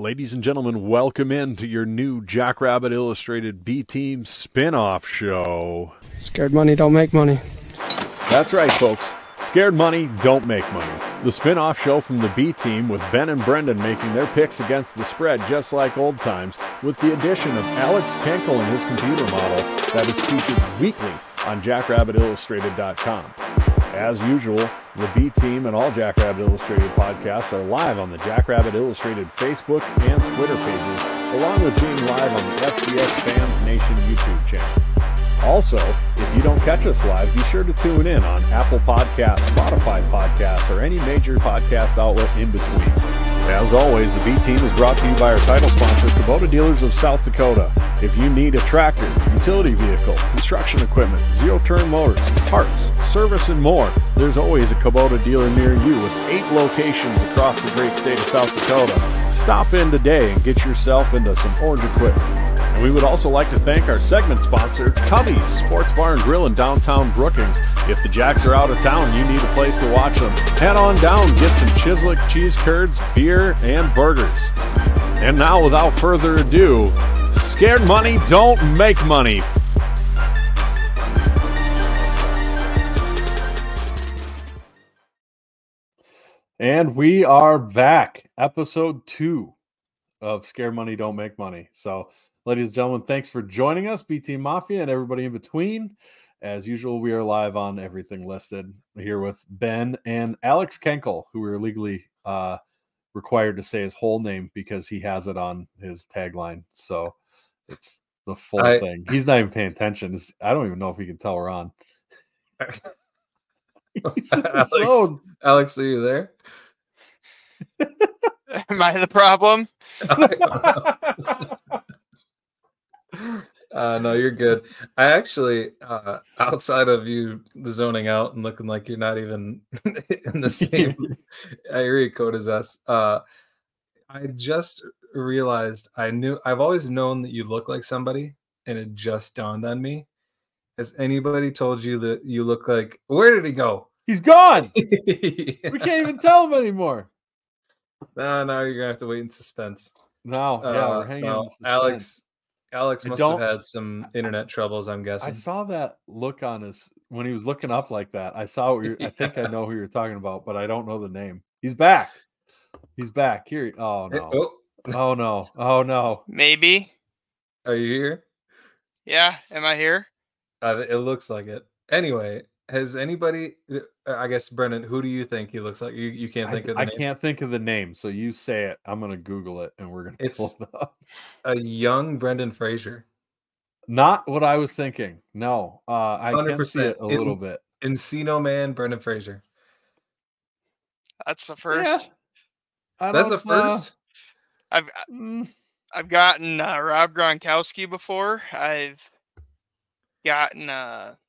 Ladies and gentlemen, welcome in to your new Jackrabbit Illustrated B-Team spin-off show. Scared money don't make money. That's right, folks. Scared money don't make money. The spin-off show from the B-Team with Ben and Brendan making their picks against the spread just like old times, with the addition of Alex Kenkel and his computer model that is featured weekly on JackrabbitIllustrated.com. As usual, the B-Team and all Jackrabbit Illustrated podcasts are live on the Jackrabbit Illustrated Facebook and Twitter pages, along with being live on the FCS Fans Nation YouTube channel. Also, if you don't catch us live, be sure to tune in on Apple Podcasts, Spotify Podcasts, or any major podcast outlet in between. As always, the B-Team is brought to you by our title sponsor, Kubota Dealers of South Dakota. If you need a tractor, utility vehicle, construction equipment, zero-turn motors, parts, service, and more, there's always a Kubota dealer near you with 8 locations across the great state of South Dakota. Stop in today and get yourself into some orange equipment. And we would also like to thank our segment sponsor, Cubby's Sports Bar and Grill in downtown Brookings. If the Jacks are out of town and you need a place to watch them, head on down, get some Chislic cheese curds, beer, and burgers. And now, without further ado, Scared Money Don't Make Money. And we are back. Episode 2 of Scared Money Don't Make Money. So, ladies and gentlemen, thanks for joining us, B-Team Mafia and everybody in between. As usual, we are live on everything listed here with Ben and Alex Kenkel, who we're legally required to say his whole name because he has it on his tagline. So it's the full thing. He's not even paying attention. I don't even know if he can tell we're on. Alex, are you there? Am I the problem? No, you're good. I actually, outside of you zoning out and looking like you're not even in the same area code as us, I just realized I've always known that you look like somebody, and it just dawned on me. Has anybody told you that you look like, where did he go? He's gone. We can't even tell him anymore. No, you're gonna have to wait in suspense. No, we're hanging in suspense. Alex must have had some internet troubles, I'm guessing. I saw that look on his when he was looking up like that. I saw what I think I know who you're talking about, but I don't know the name. He's back. He's back. Here. Oh no. Oh no. Oh no. Maybe. Are you here? Yeah. Am I here? It looks like it. Anyway, has anybody, I guess, Brendan, who do you think he looks like? You can't think of the name? I can't think of the name, so you say it. I'm going to Google it, and we're going to pull it up. A young Brendan Fraser. Not what I was thinking. No. I 100% can see it a little bit. Encino Man, Brendan Fraser. That's the first. Yeah. That's a first? I've gotten Rob Gronkowski before. I've gotten a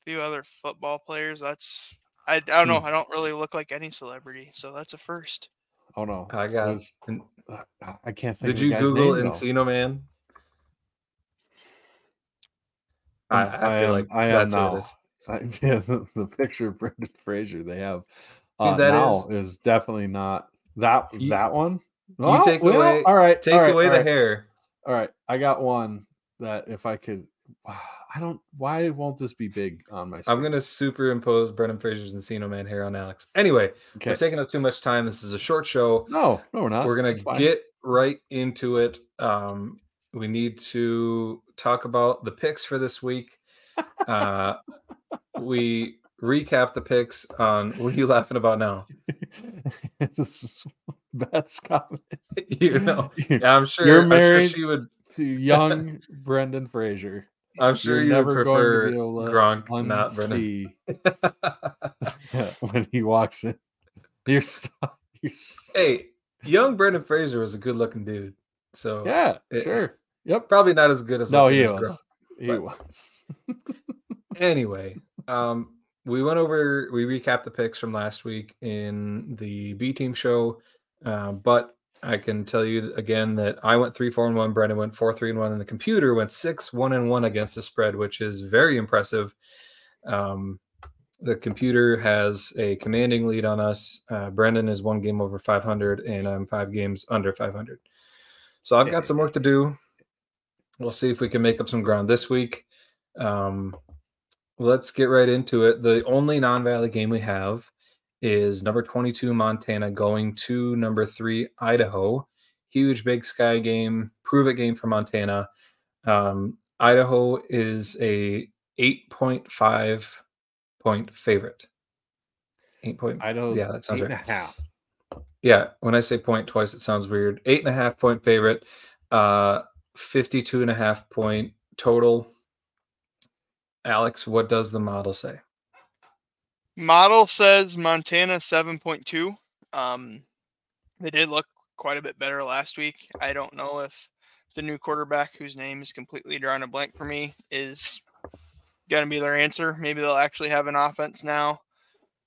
few other football players. I don't know. I don't really look like any celebrity, so that's a first. Oh no, I can't think. Did you Google Encino Man? I feel like that's what it is. Yeah, the picture of Brendan Fraser they have is definitely not that one. You take away. All right, take away the hair. All right, I got one that if I could. Why won't this be big on my screen? I'm going to superimpose Brendan Fraser's Encino Man hair on Alex. Anyway, We're taking up too much time. This is a short show. No, we're not. We're going to get right into it. We need to talk about the picks for this week. We recap the picks on, what are you laughing about now? That's comment. I'm sure you're married I'm sure she would to young Brendan Fraser. I'm sure you would prefer Gronk, not Brendan. When he walks in, Hey, young Brendan Fraser was a good-looking dude. So yeah, sure, yep. Probably not as good as he was. Gronk, he was. Anyway, we recapped the picks from last week in the B-Team show, but I can tell you again that I went 3-4-1. Brendan went 4-3-1, and the computer went 6-1-1 against the spread, which is very impressive. The computer has a commanding lead on us. Brendan is 1 game over 500, and I'm 5 games under 500. So I've got some work to do. We'll see if we can make up some ground this week. Let's get right into it. The only non-Valley game we have is number 22 Montana going to number 3 Idaho. Huge Big Sky game, prove it game for Montana. Idaho is a 8.5 point favorite. 8 point. Idaho's Yeah, that sounds right. 8.5. Yeah, when I say point twice, it sounds weird. 8.5 point favorite. 52.5 point total. Alex, what does the model say? Model says Montana 7.2. They did look quite a bit better last week. I don't know if the new quarterback, whose name is completely drawing a blank for me, is going to be their answer. Maybe they'll actually have an offense now.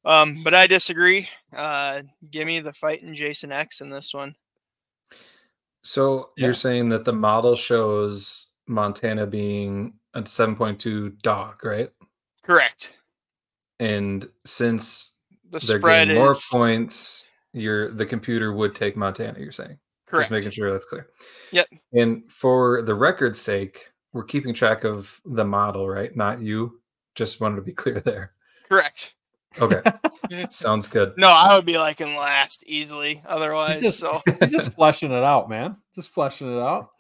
But I disagree. Give me the fighting Jason X in this one. So you're saying that the model shows Montana being a 7.2 dog, right? Correct. And since The they're spread getting more is points, the computer would take Montana, you're saying? correct. Just making sure that's clear. Yep. And for the record's sake, we're keeping track of the model, right? Not you. Just wanted to be clear there. Correct. Okay. Sounds good. No, I would be like in last easily otherwise. He's just fleshing it out, man. Just fleshing it out.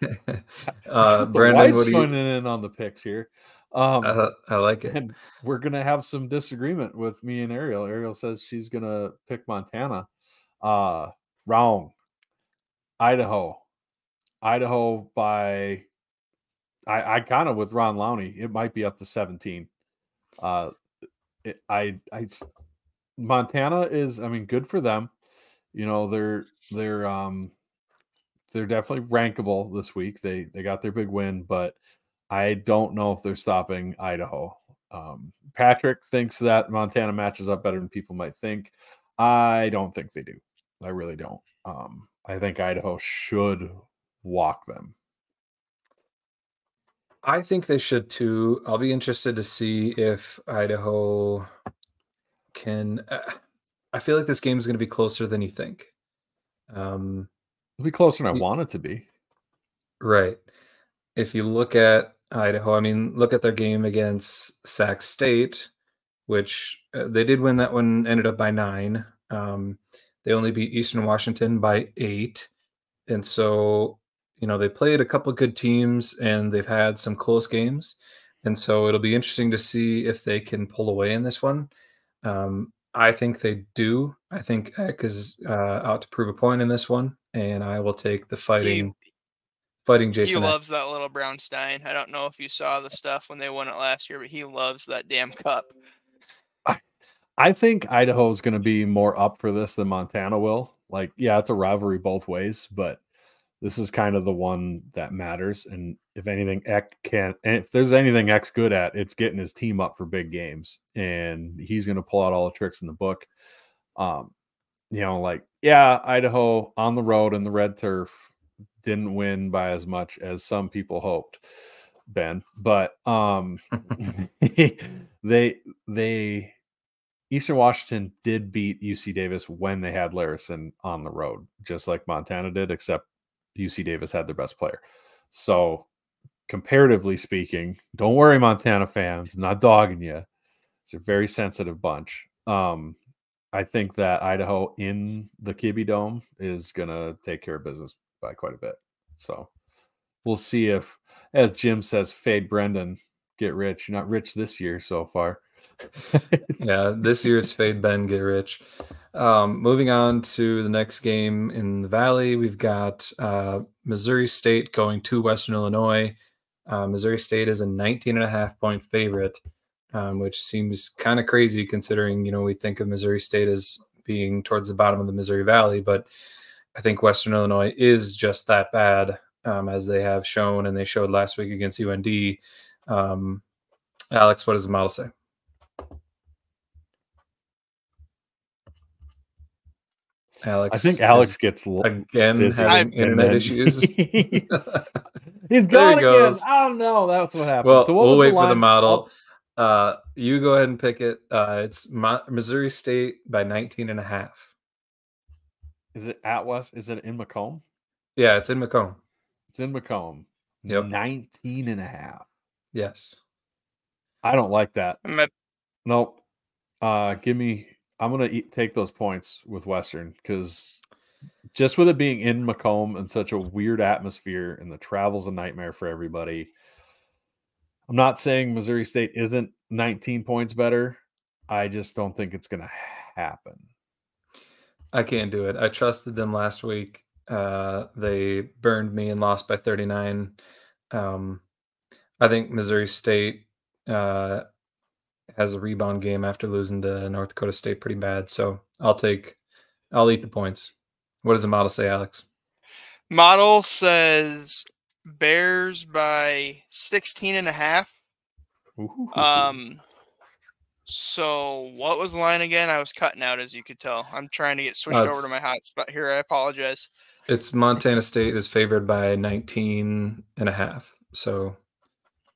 Brandon, what do you joining in on the picks here? I like it. And we're gonna have some disagreement with me and Ariel. Ariel says she's gonna pick Montana. Wrong. Idaho by I kind of with Ron Lowney. It might be up to 17. Montana is, I mean, good for them. You know, they're definitely rankable this week. They got their big win, but I don't know if they're stopping Idaho. Patrick thinks that Montana matches up better than people might think. I don't think they do. I really don't. I think Idaho should walk them. I think they should too. I'll be interested to see if Idaho can. I feel like this game is going to be closer than you think. It'll be closer than I want it to be. Right. If you look at Idaho, I mean, look at their game against Sac State, which they did win that one, ended up by 9. They only beat Eastern Washington by 8. And so, you know, they played a couple of good teams and they've had some close games. And so it'll be interesting to see if they can pull away in this one. I think they do. I think Eck is out to prove a point in this one. And I will take the fighting Jason. He loves that little brown Stein. I don't know if you saw the stuff when they won it last year, but he loves that damn cup. I think Idaho is going to be more up for this than Montana will. Like, yeah, it's a rivalry both ways, but this is kind of the one that matters. And if anything, if there's anything Eck's good at, it's getting his team up for big games. And he's going to pull out all the tricks in the book. You know, like, yeah, Idaho on the road in the red turf didn't win by as much as some people hoped, Ben. But they Eastern Washington did beat UC Davis when they had Larison on the road, just like Montana did, except UC Davis had their best player. So comparatively speaking, don't worry, Montana fans, I'm not dogging you. It's a very sensitive bunch. I think that Idaho in the Kibbe Dome is going to take care of business by quite a bit. So we'll see if, as Jim says, fade Brendan, get rich. You're not rich this year so far. Yeah, this year's fade Ben, get rich. Moving on to the next game in the Valley, we've got Missouri State going to Western Illinois. Missouri State is a 19.5 point favorite, which seems kind of crazy considering, you know, we think of Missouri State as being towards the bottom of the Missouri Valley, but I think Western Illinois is just that bad, as they have shown, and they showed last week against UND. Alex, what does the model say? Alex, I think Alex gets again having internet issues. He's gone again. I don't know. That's what happened. Well, so we'll wait for the model. You go ahead and pick it. It's Missouri State by 19.5. Is it at West? Is it in Macomb? Yeah, it's in Macomb. It's in Macomb. Yep. 19.5. Yes. I don't like that. I'm Nope. Give me. I'm gonna take those points with Western because just with it being in Macomb and such a weird atmosphere, and the travel's a nightmare for everybody. I'm not saying Missouri State isn't 19 points better. I just don't think it's gonna happen. I can't do it. I trusted them last week. They burned me and lost by 39. I think Missouri State has a rebound game after losing to North Dakota State pretty bad. So I'll eat the points. What does the model say, Alex? Model says Bears by 16.5. Ooh. So what was the line again? I was cutting out, as you could tell. I'm trying to get switched over to my hotspot here. I apologize. It's Montana State is favored by 19.5. So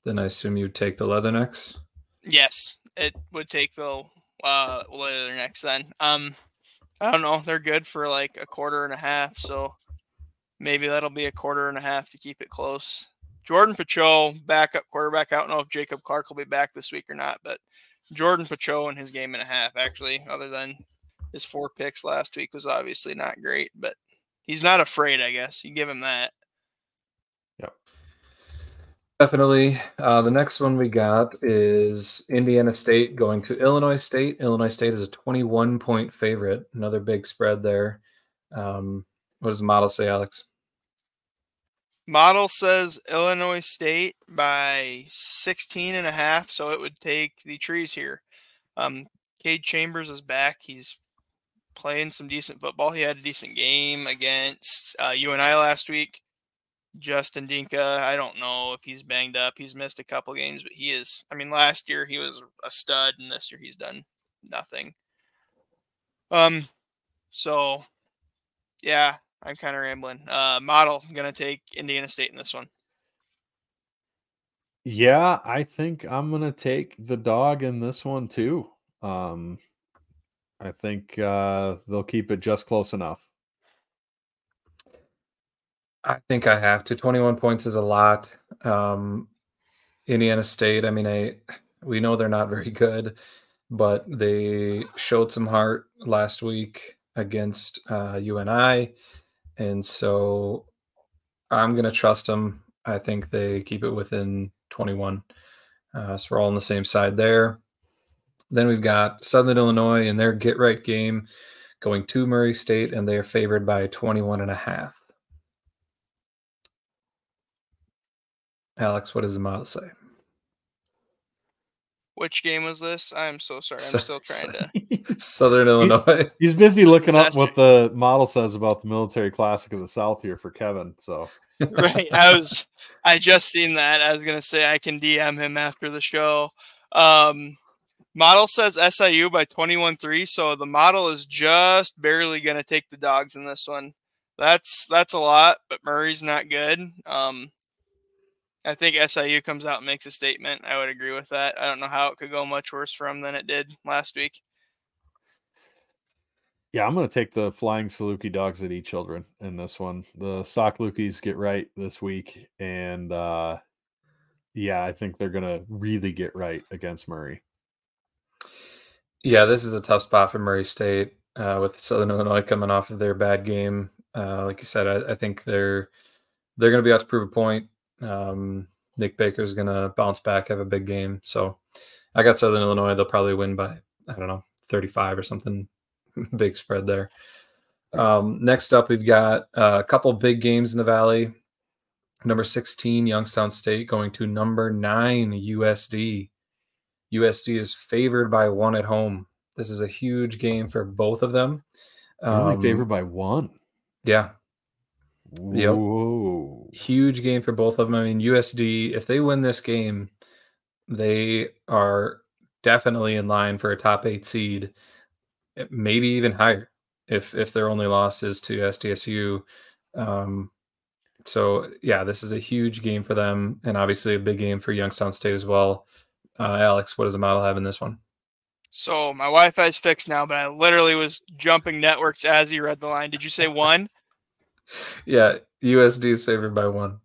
then I assume you'd take the Leathernecks. Yes, it would take the Leathernecks then. I don't know. They're good for like a 1.25, so maybe that'll be a 1.25 to keep it close. Jordan Pacho, backup quarterback. I don't know if Jacob Clark will be back this week or not, but Jordan Pacho in his game and a half, actually, other than his 4 picks last week, was obviously not great, but he's not afraid, I guess. You give him that. Yep. Definitely. The next one we got is Indiana State going to Illinois State. Illinois State is a 21-point favorite. Another big spread there. What does the model say, Alex? Model says Illinois State by 16.5, so it would take the trees here. Cade Chambers is back. He's playing some decent football. He had a decent game against UNI last week. Justin Dinka, I don't know if he's banged up. He's missed a couple games, but he is. I mean, last year he was a stud, and this year he's done nothing. So, yeah, I'm kind of rambling. Model, I'm going to take Indiana State in this one. Yeah, I think I'm going to take the dog in this one too. I think they'll keep it just close enough. I think I have to. 21 points is a lot. Indiana State, I mean, we know they're not very good, but they showed some heart last week against UNI, and so I'm going to trust them. I think they keep it within 21. So we're all on the same side there. Then we've got Southern Illinois in their get-right game going to Murray State, and they are favored by 21.5. Alex, what does the model say? Which game was this? I'm so sorry. I'm still trying to. Southern Illinois. He's busy looking up what the model says about the Military Classic of the South here for Kevin. So right, I just seen that. I was gonna say I can DM him after the show. Model says SIU by 21-3, so the model is just barely gonna take the dogs in this one. That's a lot, but Murray's not good. I think SIU comes out and makes a statement. I would agree with that. I don't know how it could go much worse for them than it did last week. Yeah, I'm going to take the Flying Saluki Dogs that eat children in this one. The Sock Lukis get right this week, and yeah, I think they're going to really get right against Murray. Yeah, this is a tough spot for Murray State with Southern Illinois coming off of their bad game. Like you said, I think they're going to be out to prove a point. Nick Baker's going to bounce back, have a big game. So I got Southern Illinois. They'll probably win by, 35 or something. Big spread there. Next up, we've got a couple big games in the Valley. Number 16, Youngstown State going to number 9, USD. USD is favored by 1 at home. This is a huge game for both of them. Only favored by 1. Yeah. Whoa. Yep. Huge game for both of them. I mean, USD, if they win this game, they are definitely in line for a top 8 seed, maybe even higher if their only loss is to SDSU. So, yeah, this is a huge game for them, and obviously a big game for Youngstown State as well. Alex, what does the model have in this one? So my Wi-Fi's fixed now, but I literally was jumping networks as you read the line. Did you say 1? Yeah, USD is favored by 1.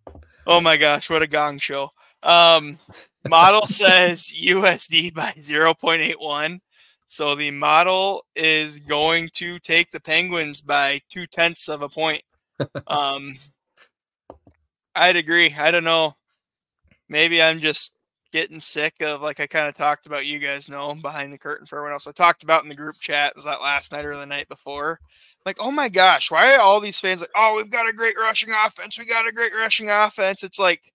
Oh my gosh, what a gong show. Model says USD by 0.81. So the model is going to take the Penguins by 0.2 of a point. I'd agree. I don't know. Maybe I'm just getting sick of, like I kind of talked about, you guys know, behind the curtain for everyone else. I talked about in the group chat, was that last night or the night before? Like, oh my gosh, why are all these fans like, oh, we've got a great rushing offense. We got a great rushing offense. It's like,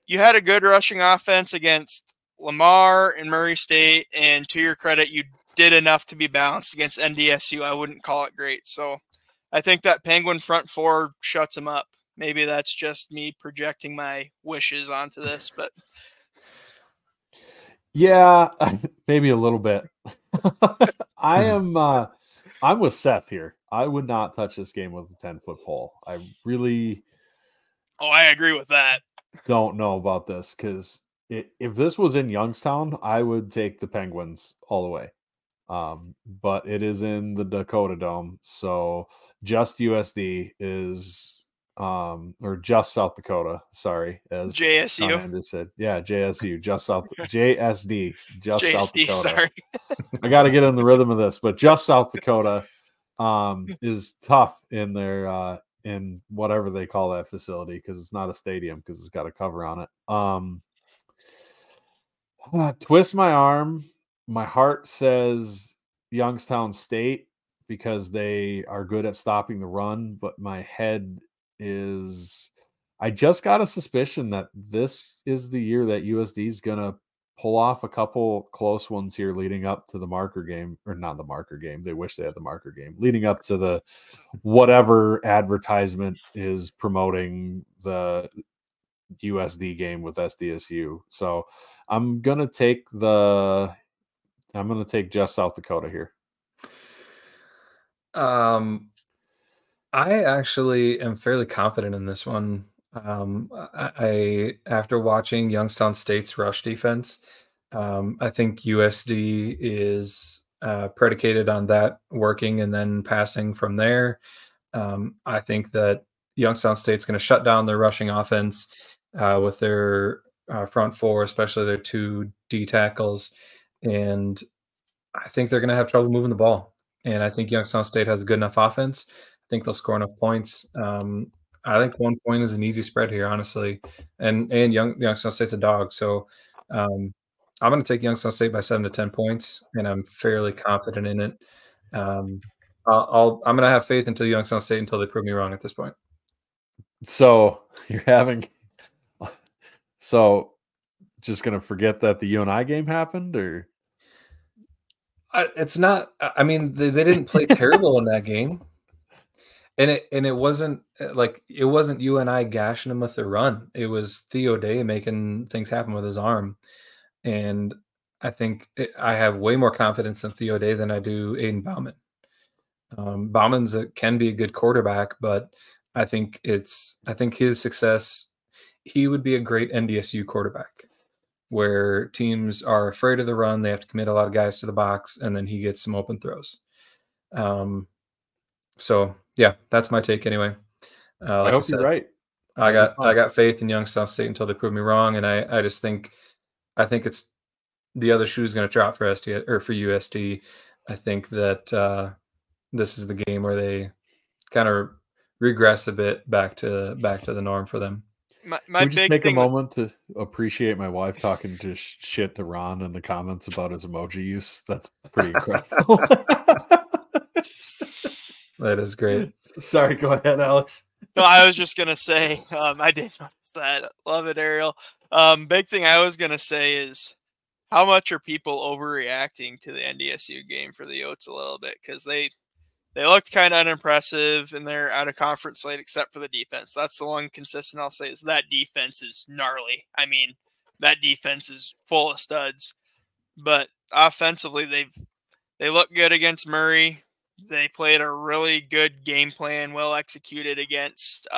you had a good rushing offense against Lamar and Murray State, and to your credit, you did enough to be balanced against NDSU. I wouldn't call it great. So I think that Penguin front four shuts them up. Maybe that's just me projecting my wishes onto this, but yeah, maybe a little bit. I'm with Seth here. I would not touch this game with a 10-foot pole. I really I agree with that. Don't know about this, because if this was in Youngstown, I would take the Penguins all the way. But it is in the Dakota Dome, so just USD is or just South Dakota, sorry, as JSU. Andrews said. Yeah, JSU, just South JSD, just JSD, South Dakota. sorry. I got to get in the rhythm of this, but just South Dakota is tough in their in whatever they call that facility, because it's not a stadium, because it's got a cover on it. Twist my arm. My heart says Youngstown State, because they are good at stopping the run, but my head is, I just got a suspicion that this is the year that USD is going to pull off a couple close ones here leading up to the marker game, or not the marker game. They wish they had the marker game, leading up to the whatever advertisement is promoting the USD game with SDSU. So I'm going to take just South Dakota here. I actually am fairly confident in this one. I after watching Youngstown State's rush defense, I think USD is predicated on that working and then passing from there. I think that Youngstown State's going to shut down their rushing offense with their front four, especially their 2 D tackles, and I think they're going to have trouble moving the ball. And I think Youngstown State has a good enough offense. I think they'll score enough points. I think 1 point is an easy spread here, honestly. And Youngstown State's a dog, so I'm going to take Youngstown State by 7 to 10 points, and I'm fairly confident in it. I'm going to have faith until Youngstown State until they prove me wrong at this point. So you're just going to forget that the UNI game happened, or? It's not. I mean, they didn't play terrible in that game, and it wasn't like it wasn't UNI gashing him with the run. It was Theo Day making things happen with his arm, and I think I have way more confidence in Theo Day than I do Aiden Bauman. Bauman's can be a good quarterback, but I think his success, he would be a great NDSU quarterback, where teams are afraid of the run. They have to commit a lot of guys to the box, and then he gets some open throws. So yeah, that's my take anyway. I hope you're right. I got faith in Youngstown State until they prove me wrong, and I just think it's the other shoe is going to drop for for USD. I think that this is the game where they kind of regress a bit back to the norm for them. My we just make a moment to appreciate my wife talking to shit to Ron in the comments about his emoji use. That's pretty incredible. That is great. Sorry, go ahead, Alex. No, I was just gonna say, I did notice that. Love it, Ariel. Big thing I was gonna say is, how much are people overreacting to the NDSU game for the Yotes a little bit? Because they looked kind of unimpressive in their out of conference slate, except for the defense. That's the one consistent I'll say is that defense is gnarly. I mean, that defense is full of studs. But offensively, they look good against Murray. They played a really good game plan, well executed against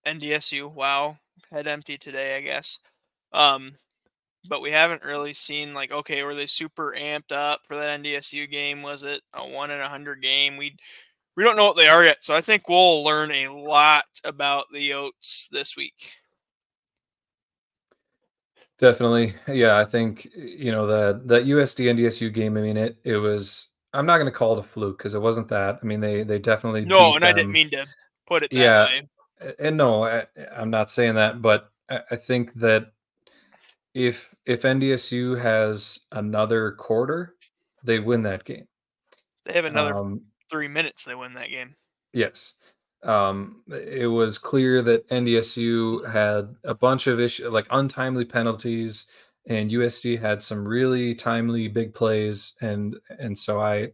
NDSU. Wow, head empty today, I guess. But we haven't really seen like, okay, were they super amped up for that NDSU game? Was it a 1 in 100 game? We don't know what they are yet. So I think we'll learn a lot about the Yotes this week. Definitely. Yeah, I think, that USD NDSU game, I mean, it was, I'm not going to call it a fluke because it wasn't that. I mean, they definitely No, beat and I didn't them. mean to put it that Yeah. way. And no, I'm not saying that, but I think that if NDSU has another quarter, they win that game. They have another 3 minutes, they win that game. Yes. It was clear that NDSU had a bunch of issues, like untimely penalties, and USD had some really timely big plays, and so I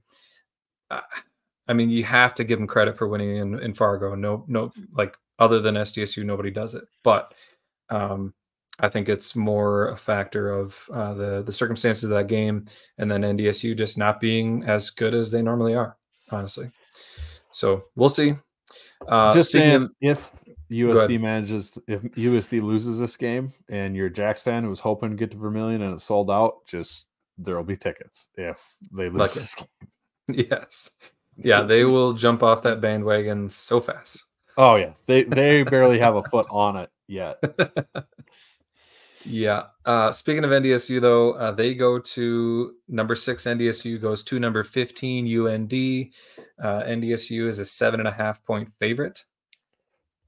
mean, you have to give them credit for winning in Fargo. No, like other than SDSU, nobody does it. But I think it's more a factor of the circumstances of that game, and then NDSU just not being as good as they normally are, honestly. So we'll see. Just saying, of, if USD loses this game and you're a Jacks fan who was hoping to get to Vermilion and it sold out, just there'll be tickets if they lose this game. Yes. Yeah, they will jump off that bandwagon so fast. Oh yeah, they barely have a foot on it yet. Yeah. Speaking of NDSU, though, they go to number 6. NDSU goes to number 15 UND. NDSU is a 7.5 point favorite.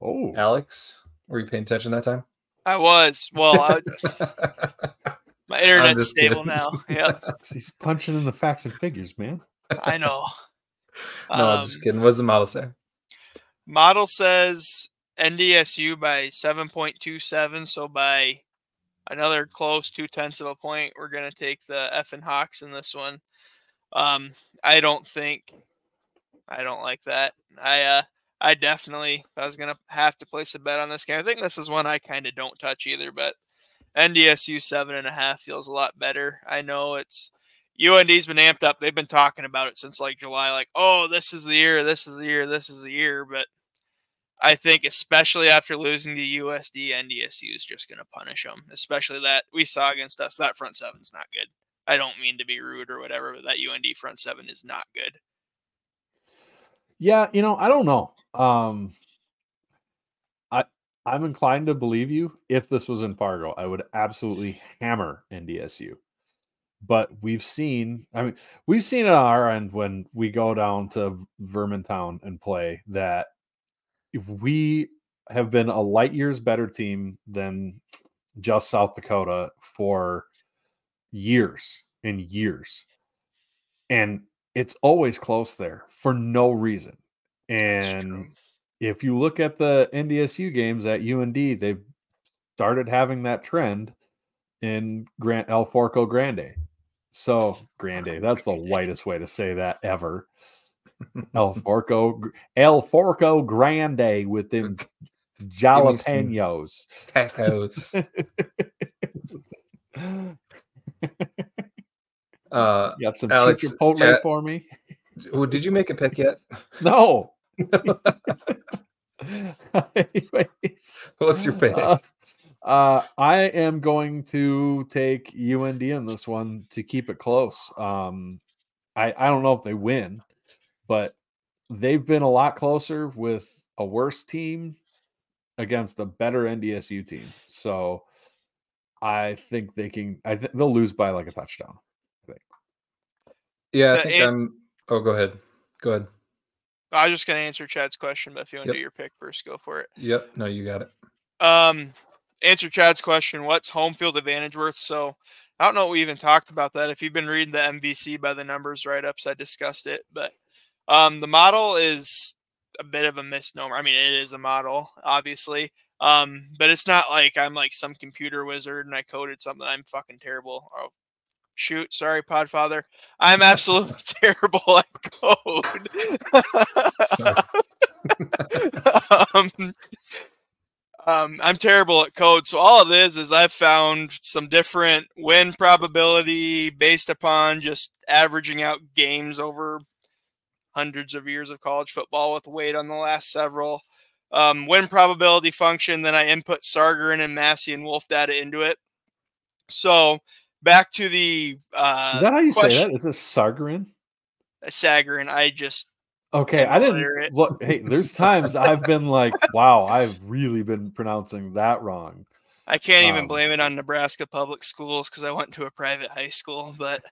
Oh, Alex, were you paying attention that time? I was. Well, my internet's stable now. Yeah, he's punching in the facts and figures, man. I know. No, I'm just kidding. What does the model say? Model says NDSU by 7.27, so by another close 0.2 of a point, we're going to take the effing Hawks in this one. I don't like that. I definitely, I was going to have to place a bet on this game. I think this is one I kind of don't touch either, but NDSU 7.5 feels a lot better. I know it's UND's been amped up. They've been talking about it since like July, like, oh, this is the year, this is the year, this is the year. But I think especially after losing to USD, NDSU is just going to punish them, especially that we saw against us. That front seven's not good. I don't mean to be rude or whatever, but that UND front seven is not good. Yeah, I don't know. I'm inclined to believe you. If this was in Fargo, I would absolutely hammer NDSU. But we've seen it on our end when we go down to Vermontown and play that we have been a light years better team than just South Dakota for years and years. And it's always close there for no reason. And if you look at the NDSU games at UND, they've started having that trend in El Forco Grande. So Grande, that's the whitest way to say that ever. El Forco Grande with them jalapenos. Tacos. Got some Alex, Chipotle for me. Well, did you make a pick yet? No. Anyways, what's your pick? I am going to take UND in this one to keep it close. I don't know if they win, but they've been a lot closer with a worse team against a better NDSU team. So I think they'll lose by like a touchdown. I think. Yeah, I think Oh, go ahead. Go ahead. I was just going to answer Chad's question, but if you want to do your pick first, go for it. Yep. No, you got it. Answer Chad's question. What's home field advantage worth? So I don't know if we even talked about that. If you've been reading the MVC by the numbers write-ups, I discussed it. But the model is a bit of a misnomer. I mean, it is a model, obviously. But it's not like I'm like some computer wizard and I coded something. I'm fucking terrible. Oh, shoot. Sorry, Podfather. I'm absolutely terrible at code. I'm terrible at code. So all it is I've found some different win probability based upon just averaging out games over hundreds of years of college football with weight on the last several. Win probability function. Then I input Sargeron and Massey and Wolf data into it. So back to the Is that how you say that? Is it Sagarin? Sagarin. I just okay. I didn't look. Hey, there's times I've been like, wow, I've really been pronouncing that wrong. I can't even blame it on Nebraska public schools because I went to a private high school. But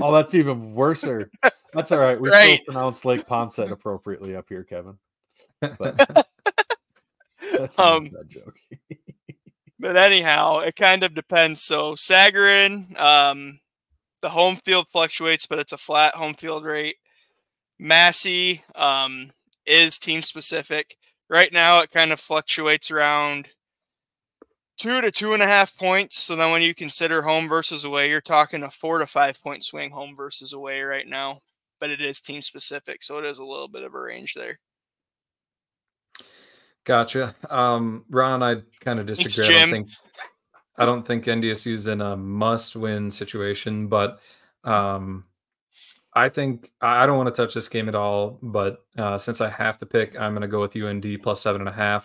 oh, that's even worser. That's all right. We still pronounce Lake Ponset appropriately up here, Kevin. But that's a bad joke. But anyhow, it kind of depends. So Sagarin, the home field fluctuates, but it's a flat home field rate. Massey is team specific. Right now, it kind of fluctuates around 2 to 2.5 points. So then when you consider home versus away, you're talking a 4 to 5 point swing home versus away right now. But it is team specific, so it is a little bit of a range there. Gotcha. Ron, I kind of disagree. I don't think NDSU's in a must-win situation, but I think I don't want to touch this game at all. But since I have to pick, I'm going to go with UND plus 7.5.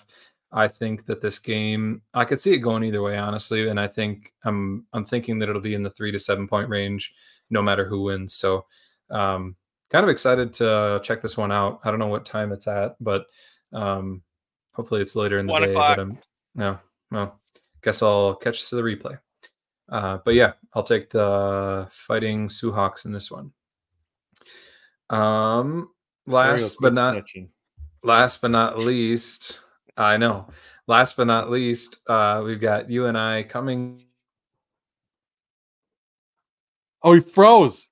I think that this game, I could see it going either way, honestly, and I think I'm thinking that it'll be in the 3 to 7 point range, no matter who wins. So, kind of excited to check this one out. I don't know what time it's at, but hopefully it's later in the 1 day. o'clock. But well, guess I'll catch the replay. But yeah, I'll take the Fighting Sioux Hawks in this one. Last but not least, I know. Last but not least, we've got UNI coming. Oh, he froze.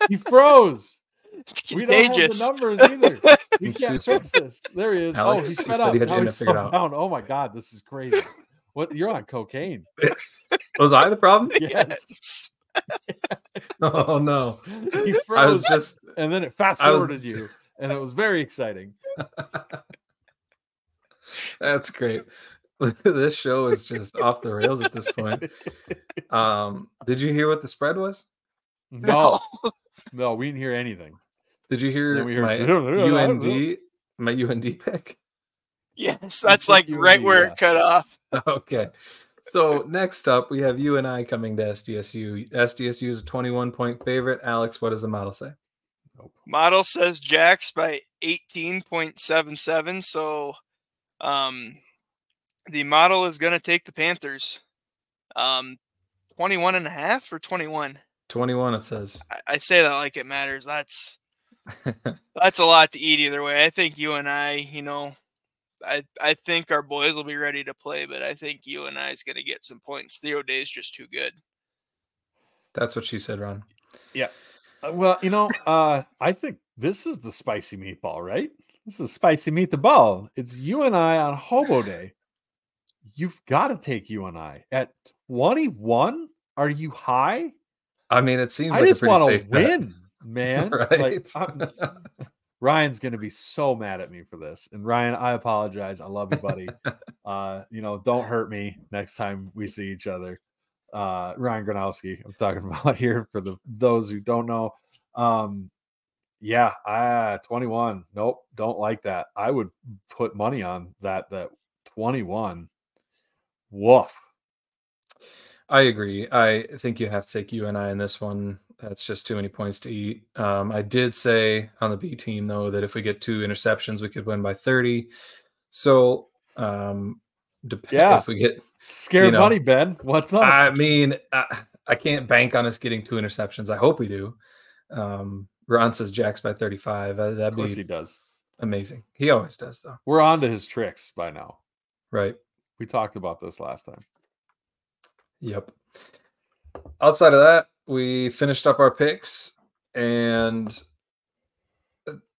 He froze. It's contagious. We don't have the numbers either. We can't fix this. There he is. Alex, he sped up. Now he's slowed down. Oh my God, this is crazy. What? You're on cocaine. Was I the problem? Yes. Oh no. He froze. And then it fast forwarded you, and it was very exciting. That's great. This show is just off the rails at this point. Did you hear what the spread was? No, we didn't hear anything. Did you hear my UND pick? Yes, that's like right where it cut off. Okay. So next up, we have UNI coming to SDSU. SDSU is a 21-point favorite. Alex, what does the model say? Model says Jacks by 18.77. So the model is going to take the Panthers. 21.5 or 21? 21, it says. I say that like it matters. That's a lot to eat either way. I think UNI, I think our boys will be ready to play, but I think UNI is going to get some points. Theo Day is just too good. That's what she said, Ron. Yeah. Well, I think this is the spicy meatball, right? This is spicy meatball. It's UNI on Hobo Day. You've got to take UNI at 21. Are you high? I mean, it seems like a pretty safe bet. I just want to win, man. Right? Ryan's going to be so mad at me for this. And Ryan, I apologize. I love you, buddy. Don't hurt me next time we see each other. Ryan Gronowski, I'm talking about here for those who don't know. 21. Nope, don't like that. I would put money on that 21. Woof. I agree. I think you have to take UNI in this one. That's just too many points to eat. I did say on the B team, though, that if we get 2 interceptions, we could win by 30. So, if we get scared money, Ben, what's up? I mean, I can't bank on us getting 2 interceptions. I hope we do. Ron says Jacks by 35. That'd be he does. Amazing. He always does, though. We're on to his tricks by now. Right. We talked about this last time. Yep. Outside of that, we finished up our picks, and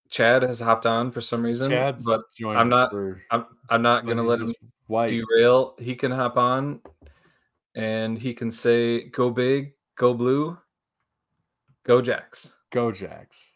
Chad has hopped on for some reason. But I'm not going to let him derail. He can hop on, and he can say, "Go big, go blue, go Jacks." Go Jacks.